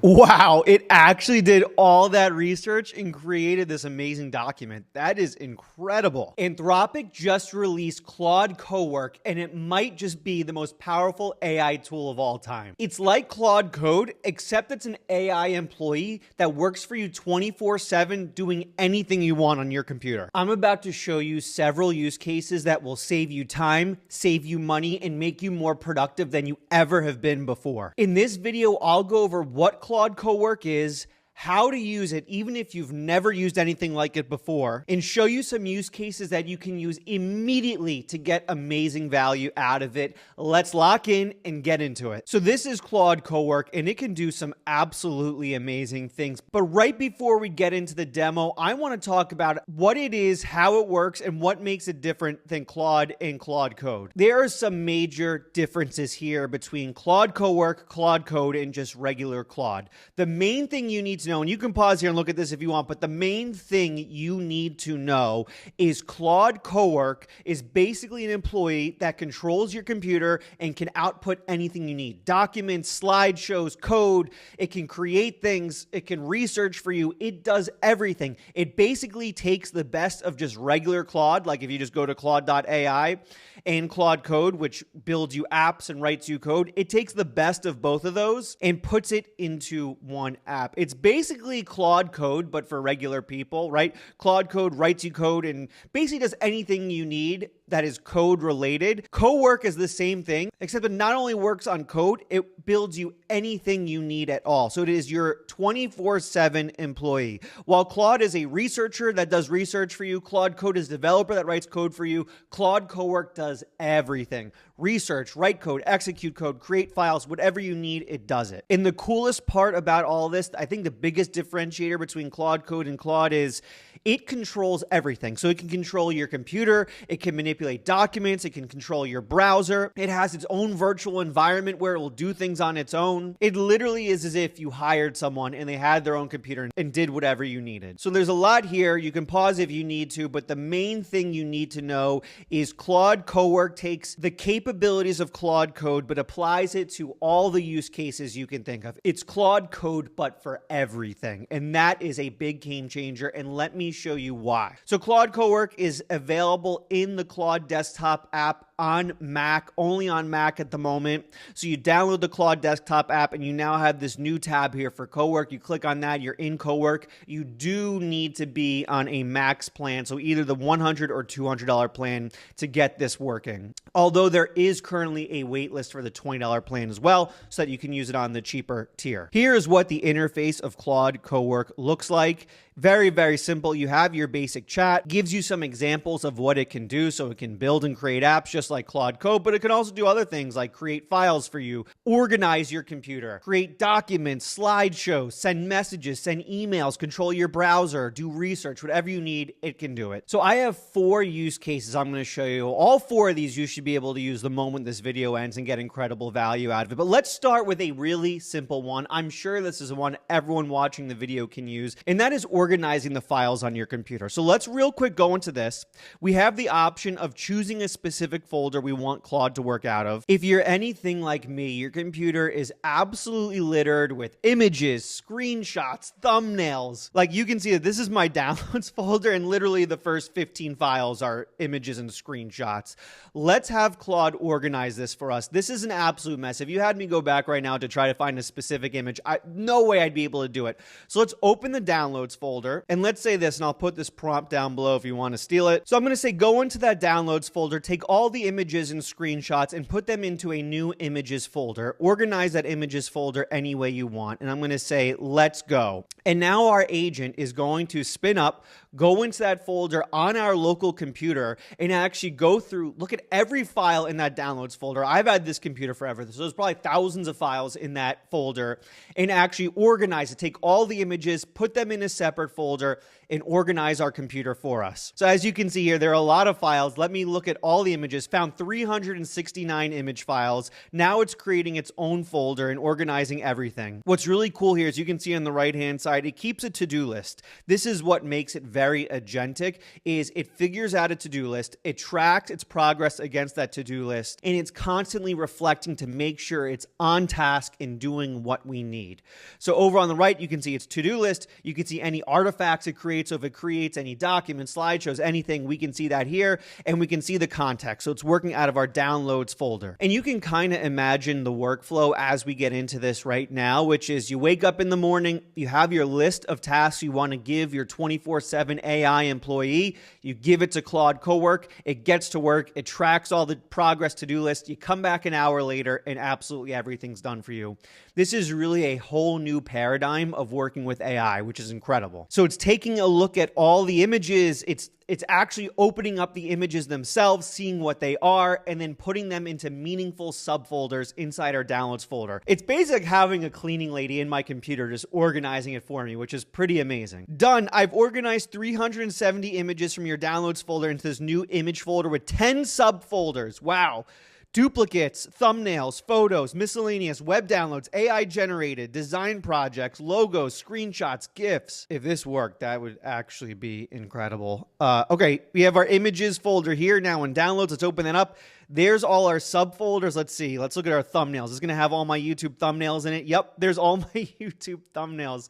Wow, it actually did all that research and created this amazing document. That is incredible. Anthropic just released Claude Cowork, and it might just be the most powerful AI tool of all time. It's like Claude Code, except it's an AI employee that works for you 24/7 doing anything you want on your computer. I'm about to show you several use cases that will save you time, save you money, and make you more productive than you ever have been before. In this video, I'll go over what Claude Cowork is, how to use it even if you've never used anything like it before, and show you some use cases that you can use immediately to get amazing value out of it. Let's lock in and get into it. So this is Claude Cowork, and it can do some absolutely amazing things. But right before we get into the demo, I want to talk about what it is, how it works, and what makes it different than Claude and Claude Code. There are some major differences here between Claude Cowork, Claude Code, and just regular Claude. The main thing you need to know, and you can pause here and look at this if you want, but the main thing you need to know is Claude Cowork is basically an employee that controls your computer and can output anything you need. Documents, slideshows, code. It can create things. It can research for you. It does everything. It basically takes the best of just regular Claude, like if you just go to Claude.ai, and Claude Code, which builds you apps and writes you code. It takes the best of both of those and puts it into one app. It's basically Claude Code, but for regular people, right? Claude Code writes you code and basically does anything you need that is code related. Cowork is the same thing, except it not only works on code, it builds you anything you need at all. So it is your 24/7 employee. While Claude is a researcher that does research for you, Claude Code is a developer that writes code for you. Claude Cowork does everything. Research, write code, execute code, create files, whatever you need, it does it. And the coolest part about all this, I think the biggest differentiator between Claude Code and Claude is it controls everything. So it can control your computer, it can manipulate documents, it can control your browser. It has its own virtual environment where it will do things on its own. It literally is as if you hired someone and they had their own computer and did whatever you needed. So there's a lot here. You can pause if you need to, but the main thing you need to know is Claude Cowork takes the capabilities of Claude Code but applies it to all the use cases you can think of. It's Claude Code but for everything, and that is a big game changer, and let me show you why. So Claude Cowork is available in the Claude Desktop app on Mac, only on Mac at the moment. So you download the Claude Desktop app and you now have this new tab here for Cowork. You click on that, you're in Cowork. You do need to be on a max plan, so either the $100 or $200 plan to get this working. Although there is currently a wait list for the $20 plan as well, so that you can use it on the cheaper tier. Here is what the interface of Claude Cowork looks like. Very, very simple. You have your basic chat, gives you some examples of what it can do. So it can build and create apps just like Claude Code, but it can also do other things like create files for you, organize your computer, create documents, slideshows, send messages, send emails, control your browser, do research, whatever you need, it can do it. So I have 4 use cases I'm going to show you. All 4 of these you should be able to use the moment this video ends and get incredible value out of it. But let's start with a really simple one. I'm sure this is one everyone watching the video can use, and that is organizing the files on your computer. So let's real quick go into this. We have the option of choosing a specific folder we want Claude to work out of. If you're anything like me, your computer is absolutely littered with images, screenshots, thumbnails. Like you can see that this is my downloads folder, and literally the first 15 files are images and screenshots. Let's have Claude organize this for us. This is an absolute mess. If you had me go back right now to try to find a specific image, no way I'd be able to do it. So let's open the downloads folder, and let's say this, and I'll put this prompt down below if you want to steal it. So I'm going to say go into that downloads folder, take all the images and screenshots and put them into a new images folder. Organize that images folder any way you want. And I'm going to say, let's go. And now our agent is going to spin up, go into that folder on our local computer and actually go through, look at every file in that downloads folder. I've had this computer forever, so there's probably thousands of files in that folder, and actually organize it, take all the images, put them in a separate folder, and organize our computer for us. So as you can see here, there are a lot of files. Let me look at all the images found 369 image files. Now it's creating its own folder and organizing everything. What's really cool here is you can see on the right-hand side, it keeps a to-do list. This is what makes it very agentic, is it figures out a to-do list, it tracks its progress against that to-do list, and it's constantly reflecting to make sure it's on task and doing what we need. So over on the right, you can see its to-do list. You can see any artifacts it creates. So if it creates any documents, slideshows, anything, we can see that here, and we can see the context. So it's working out of our downloads folder. And you can kind of imagine the workflow as we get into this right now, which is you wake up in the morning, you have your list of tasks you want to give your 24/7 AI employee. You give it to Claude Cowork. It gets to work. It tracks all the progress to-do list. You come back an hour later and absolutely everything's done for you. This is really a whole new paradigm of working with AI, which is incredible. So it's taking a look at all the images. It's actually opening up the images themselves, seeing what they are, and then putting them into meaningful subfolders inside our downloads folder. It's basically like having a cleaning lady in my computer just organizing it for me, which is pretty amazing. Done. I've organized 370 images from your downloads folder into this new image folder with 10 subfolders. Wow. Duplicates, thumbnails, photos, miscellaneous, web downloads, AI generated, design projects, logos, screenshots, GIFs. If this worked, that would actually be incredible. Okay, we have our images folder here now in downloads. Let's open that up. There's all our subfolders. Let's see. Let's look at our thumbnails. It's going to have all my YouTube thumbnails in it. Yep, there's all my YouTube thumbnails.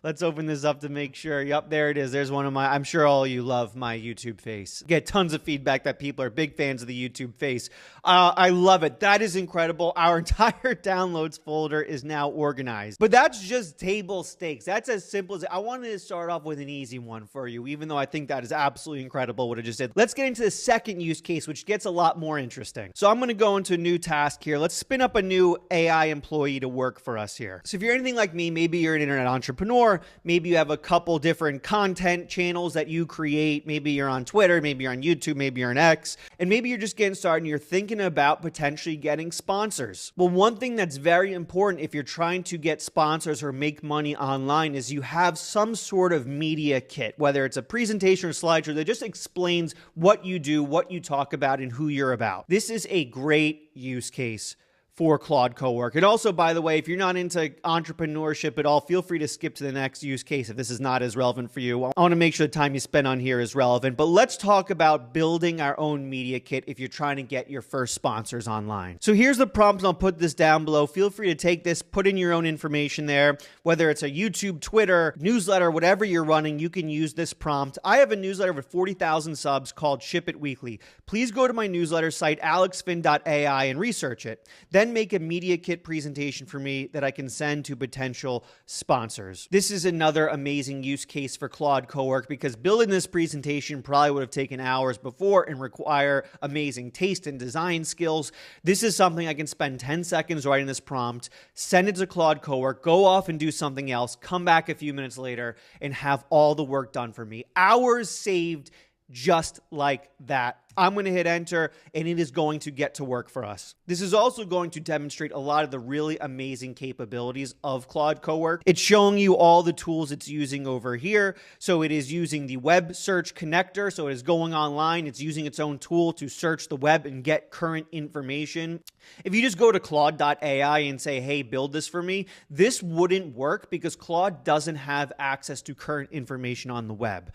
Let's open this up to make sure. Yep, there it is. There's one of my, I'm sure all of you love my YouTube face. Get tons of feedback that people are big fans of the YouTube face. I love it. That is incredible. Our entire downloads folder is now organized. But that's just table stakes. That's as simple as, I wanted to start off with an easy one for you, even though I think that is absolutely incredible what I just did. Let's get into the second use case, which gets a lot more interesting. So I'm going to go into a new task here. Let's spin up a new AI employee to work for us here. So if you're anything like me, maybe you're an internet entrepreneur, maybe you have a couple different content channels that you create. Maybe you're on Twitter, maybe you're on YouTube, maybe you're on X, and maybe you're just getting started and you're thinking about potentially getting sponsors. Well, one thing that's very important if you're trying to get sponsors or make money online is you have some sort of media kit, whether it's a presentation or slideshow that just explains what you do, what you talk about, and who you're about. This is a great use case for Claude Cowork. And also, by the way, if you're not into entrepreneurship at all, feel free to skip to the next use case if this is not as relevant for you. I want to make sure the time you spend on here is relevant. But let's talk about building our own media kit if you're trying to get your first sponsors online. So here's the prompt. I'll put this down below. Feel free to take this, put in your own information there. Whether it's a YouTube, Twitter, newsletter, whatever you're running, you can use this prompt. I have a newsletter with 40,000 subs called Ship It Weekly. Please go to my newsletter site, alexfin.ai, and research it. Then make a media kit presentation for me that I can send to potential sponsors. This is another amazing use case for Claude Cowork because building this presentation probably would have taken hours before and require amazing taste and design skills. This is something I can spend 10 seconds writing this prompt, send it to Claude Cowork, go off and do something else, come back a few minutes later, and have all the work done for me. Hours saved just like that. I'm going to hit enter and it is going to get to work for us. This is also going to demonstrate a lot of the really amazing capabilities of Claude Cowork. It's showing you all the tools it's using over here. So it is using the web search connector. So it is going online. It's using its own tool to search the web and get current information. If you just go to Claude.ai and say, hey, build this for me, this wouldn't work because Claude doesn't have access to current information on the web.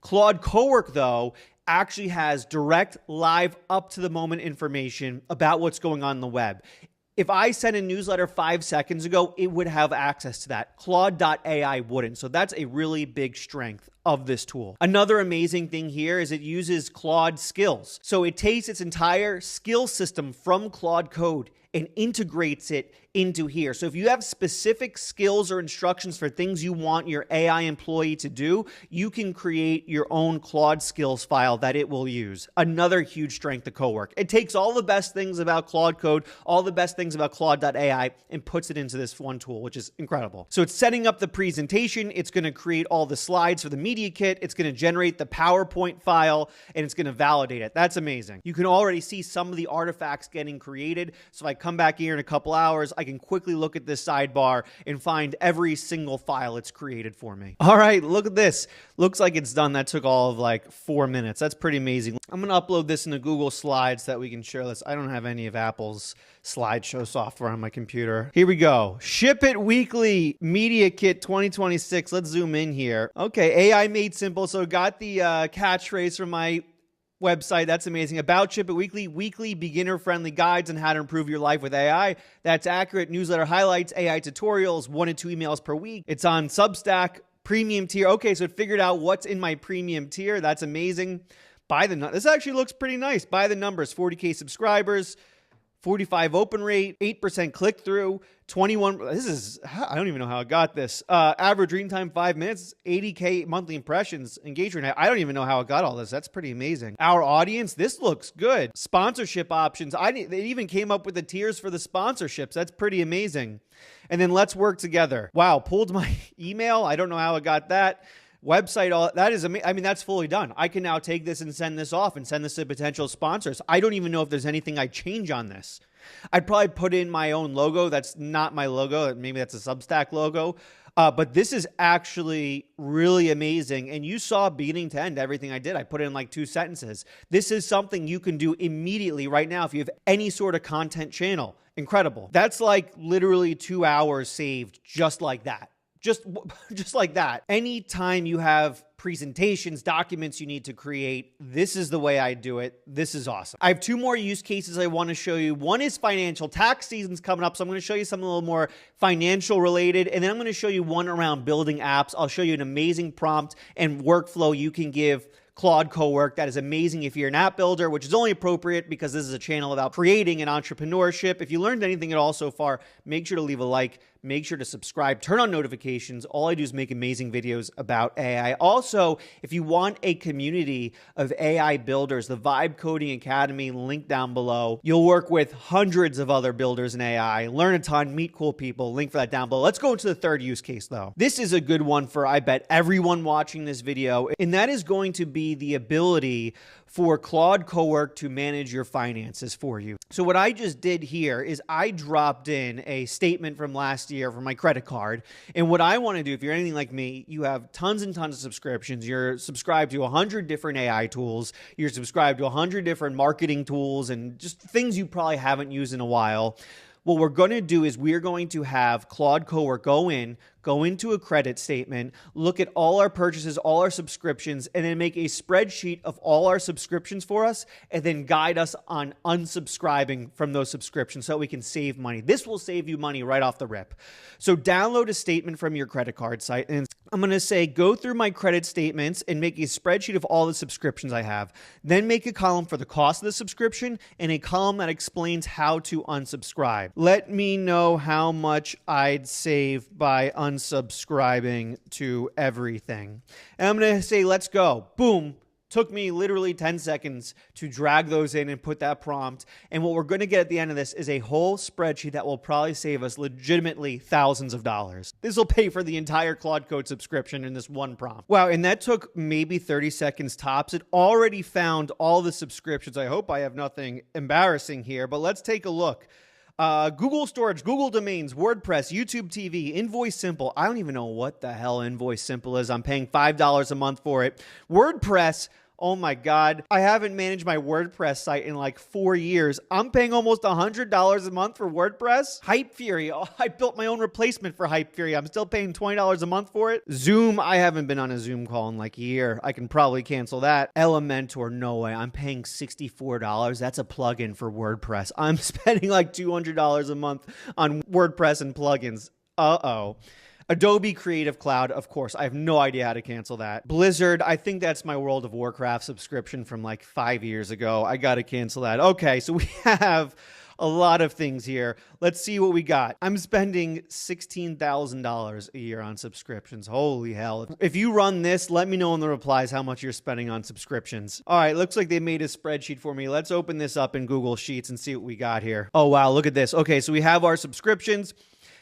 Claude Cowork, though, actually has direct, live, up-to-the-moment information about what's going on the web. If I sent a newsletter 5 seconds ago, it would have access to that. Claude.ai wouldn't. So that's a really big strength of this tool. Another amazing thing here is it uses Claude skills. So it takes its entire skill system from Claude Code and integrates it into here. So if you have specific skills or instructions for things you want your AI employee to do, you can create your own Claude skills file that it will use. Another huge strength of Cowork. It takes all the best things about Claude Code, all the best things about Claude.ai, and puts it into this one tool, which is incredible. So it's setting up the presentation. It's going to create all the slides for the media kit. It's going to generate the PowerPoint file, and it's going to validate it. That's amazing. You can already see some of the artifacts getting created. So if I come back here in a couple hours, I can quickly look at this sidebar and find every single file it's created for me. All right, look at this. Looks like it's done. That took all of like 4 minutes. That's pretty amazing. I'm going to upload this into Google Slides so that we can share this. I don't have any of Apple's slideshow software on my computer. Here we go. Ship It Weekly Midiakit 2026. Let's zoom in here. Okay, AI made simple. So got the catchphrase from my website. That's amazing. About Ship It Weekly, weekly beginner-friendly guides on how to improve your life with AI. That's accurate. Newsletter highlights, AI tutorials, 1 to 2 emails per week. It's on Substack, premium tier. Okay, so it figured out what's in my premium tier. That's amazing. This actually looks pretty nice. By the numbers, 40K subscribers, 45 open rate, 8% click through, 21. I don't even know how I got this. Average reading time, 5 minutes, 80K monthly impressions, engagement. I don't even know how I got all this. That's pretty amazing. Our audience, this looks good. Sponsorship options. They even came up with the tiers for the sponsorships. That's pretty amazing. And then let's work together. Wow, pulled my email. I don't know how I got that. Website, all that is amazing. I mean, that's fully done. I can now take this and send this off and send this to potential sponsors. I don't even know if there's anything I change on this. I'd probably put in my own logo. That's not my logo. Maybe that's a Substack logo. But this is actually really amazing. And you saw beginning to end everything I did. I put in like 2 sentences. This is something you can do immediately right now if you have any sort of content channel. Incredible. That's like literally 2 hours saved just like that. Just like that. Anytime you have presentations, documents you need to create, this is the way I do it. This is awesome. I have 2 more use cases I want to show you. One is financial. Tax season's coming up, so I'm going to show you something a little more financial related, and then I'm going to show you one around building apps. I'll show you an amazing prompt and workflow you can give Claude Cowork. That is amazing if you're an app builder, which is only appropriate because this is a channel about creating and entrepreneurship. If you learned anything at all so far, make sure to leave a like, make sure to subscribe, turn on notifications. All I do is make amazing videos about AI. Also, if you want a community of AI builders, the Vibe Coding Academy, link down below. You'll work with hundreds of other builders in AI, learn a ton, meet cool people. Link for that down below. Let's go into the third use case though. This is a good one for, I bet, everyone watching this video, and that is going to be the ability for Claude Cowork to manage your finances for you. So what I just did here is I dropped in a statement from last year for my credit card. And what I want to do, if you're anything like me, you have tons and tons of subscriptions. You're subscribed to 100 different AI tools. You're subscribed to 100 different marketing tools and just things you probably haven't used in a while. What we're going to do is we're going to have Claude Cowork go into a credit statement, look at all our purchases, all our subscriptions, and then make a spreadsheet of all our subscriptions for us, and then guide us on unsubscribing from those subscriptions so we can save money. This will save you money right off the rip. So download a statement from your credit card site, and I'm going to say, go through my credit statements and make a spreadsheet of all the subscriptions I have. Then make a column for the cost of the subscription and a column that explains how to unsubscribe. Let me know how much I'd save by unsubscribing to everything. And I'm going to say, let's go. Boom. Took me literally 10 seconds to drag those in and put that prompt. And what we're going to get at the end of this is a whole spreadsheet that will probably save us legitimately thousands of dollars. This will pay for the entire Claude Code subscription in this one prompt. Wow, and that took maybe 30 seconds tops. It already found all the subscriptions. I hope I have nothing embarrassing here, but let's take a look. Google storage, Google domains, WordPress, YouTube TV, Invoice Simple. I don't even know what the hell Invoice Simple is. I'm paying $5 a month for it. WordPress. Oh my God, I haven't managed my WordPress site in like 4 years. I'm paying almost $100 a month for WordPress. Hype Fury, I built my own replacement for Hype Fury. I'm still paying $20 a month for it. Zoom, I haven't been on a Zoom call in like a year. I can probably cancel that. Elementor, no way. I'm paying $64. That's a plugin for WordPress. I'm spending like $200 a month on WordPress and plugins. Uh-oh. Adobe Creative Cloud, of course. I have no idea how to cancel that. Blizzard, I think that's my World of Warcraft subscription from like 5 years ago. I got to cancel that. Okay, so we have a lot of things here. Let's see what we got. I'm spending $16,000 a year on subscriptions. Holy hell. If you run this, let me know in the replies how much you're spending on subscriptions. All right, looks like they made a spreadsheet for me. Let's open this up in Google Sheets and see what we got here. Oh, wow, look at this. Okay, so we have our subscriptions.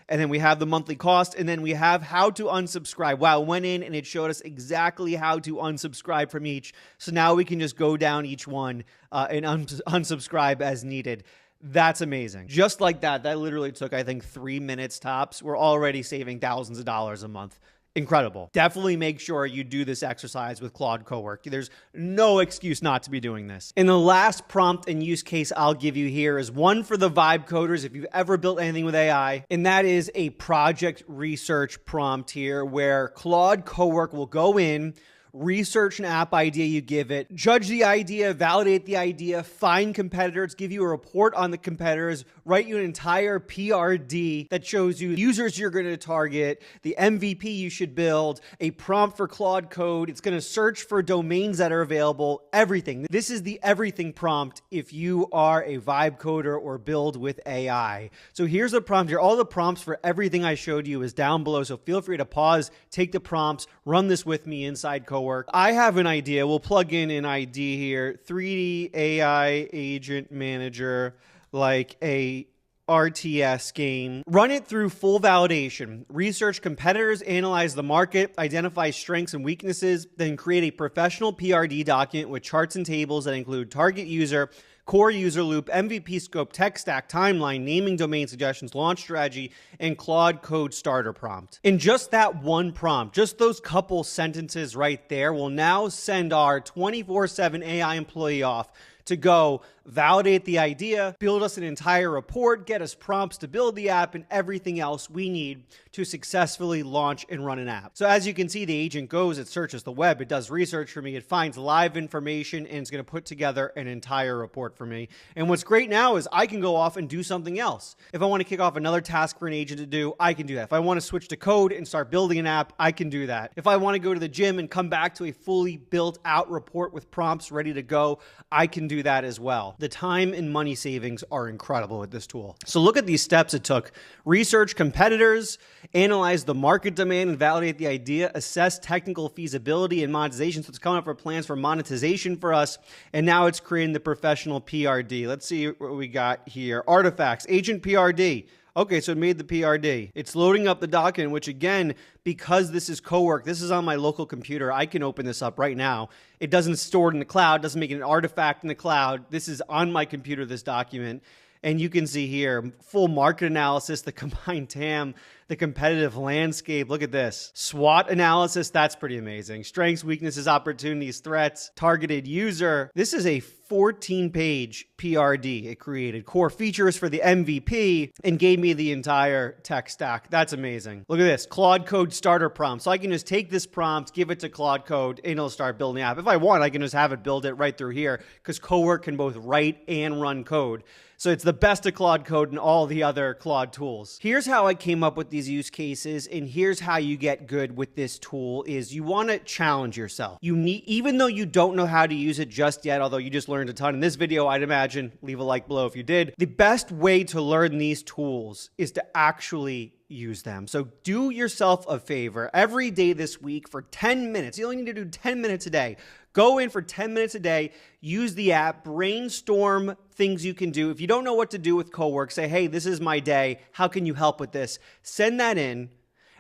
And then we have the monthly cost, and then we have how to unsubscribe. Wow, went in and it showed us exactly how to unsubscribe from each. So now we can just go down each one and unsubscribe as needed. That's amazing. Just like that, that literally took, I think, 3 minutes tops. We're already saving thousands of dollars a month. Incredible. Definitely make sure you do this exercise with Claude Cowork. There's no excuse not to be doing this. And the last prompt and use case I'll give you here is one for the vibe coders if you've ever built anything with AI, and that is a project research prompt here where Claude Cowork will go in, research an app idea you give it, judge the idea, validate the idea, find competitors, give you a report on the competitors, write you an entire PRD that shows you the users you're going to target, the MVP you should build, a prompt for Claude Code. It's going to search for domains that are available, everything. This is the everything prompt if you are a vibe coder or build with AI. So here's the prompt here. All the prompts for everything I showed you is down below. So feel free to pause, take the prompts, run this with me inside Cowork. I have an idea. We'll plug in an ID here. 3D AI agent manager, like a RTS game. Run it through full validation. Research competitors, analyze the market, identify strengths and weaknesses, then create a professional PRD document with charts and tables that include target user, core user loop, MVP scope, tech stack, timeline, naming domain suggestions, launch strategy, and Claude Code starter prompt. In just that one prompt, just those couple sentences right there will now send our 24/7 AI employee off to go validate the idea, build us an entire report, get us prompts to build the app, and everything else we need to successfully launch and run an app. So as you can see, the agent goes, it searches the web, it does research for me, it finds live information, and it's going to put together an entire report for me. And what's great now is I can go off and do something else. If I want to kick off another task for an agent to do, I can do that. If I want to switch to code and start building an app, I can do that. If I want to go to the gym and come back to a fully built out report with prompts ready to go, I can do that as well. The time and money savings are incredible with this tool. So look at these steps it took. Research competitors, analyze the market demand and validate the idea, assess technical feasibility and monetization. So it's coming up with plans for monetization for us. And now it's creating the professional PRD. Let's see what we got here. Artifacts, agent PRD. Okay, so it made the PRD. It's loading up the document, which again, because this is Cowork, this is on my local computer, I can open this up right now. It doesn't store it in the cloud, doesn't make it an artifact in the cloud. This is on my computer, this document. And you can see here, full market analysis, the combined TAM, the competitive landscape. Look at this. SWOT analysis, that's pretty amazing. Strengths, weaknesses, opportunities, threats, targeted user. This is a 14-page PRD it created. Core features for the MVP and gave me the entire tech stack. That's amazing. Look at this. Claude Code starter prompt. So I can just take this prompt, give it to Claude Code, and it'll start building the app. If I want, I can just have it build it right through here because Cowork can both write and run code. So it's the best of Claude Code and all the other Claude tools. Here's how I came up with these use cases, and here's how you get good with this tool is you want to challenge yourself. You need, even though you don't know how to use it just yet, although you just learned a ton in this video, I'd imagine, leave a like below if you did. The best way to learn these tools is to actually use them. So do yourself a favor every day this week for 10 minutes. You only need to do 10 minutes a day. Go in for 10 minutes a day, use the app, brainstorm things you can do. If you don't know what to do with Cowork, say, hey, this is my day. How can you help with this? Send that in.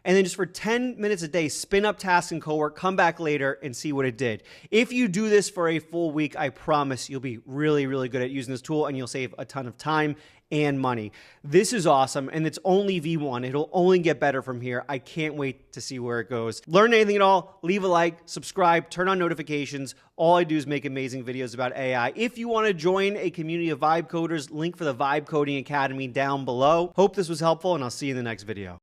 And then just for 10 minutes a day, spin up tasks in Cowork, come back later and see what it did. If you do this for a full week, I promise you'll be really, really good at using this tool and you'll save a ton of time and money. This is awesome, and it's only V1. It'll only get better from here. I can't wait to see where it goes. Learn anything at all, leave a like, subscribe, turn on notifications. All I do is make amazing videos about AI. If you want to join a community of vibe coders, link for the Vibe Coding Academy down below. Hope this was helpful, and I'll see you in the next video.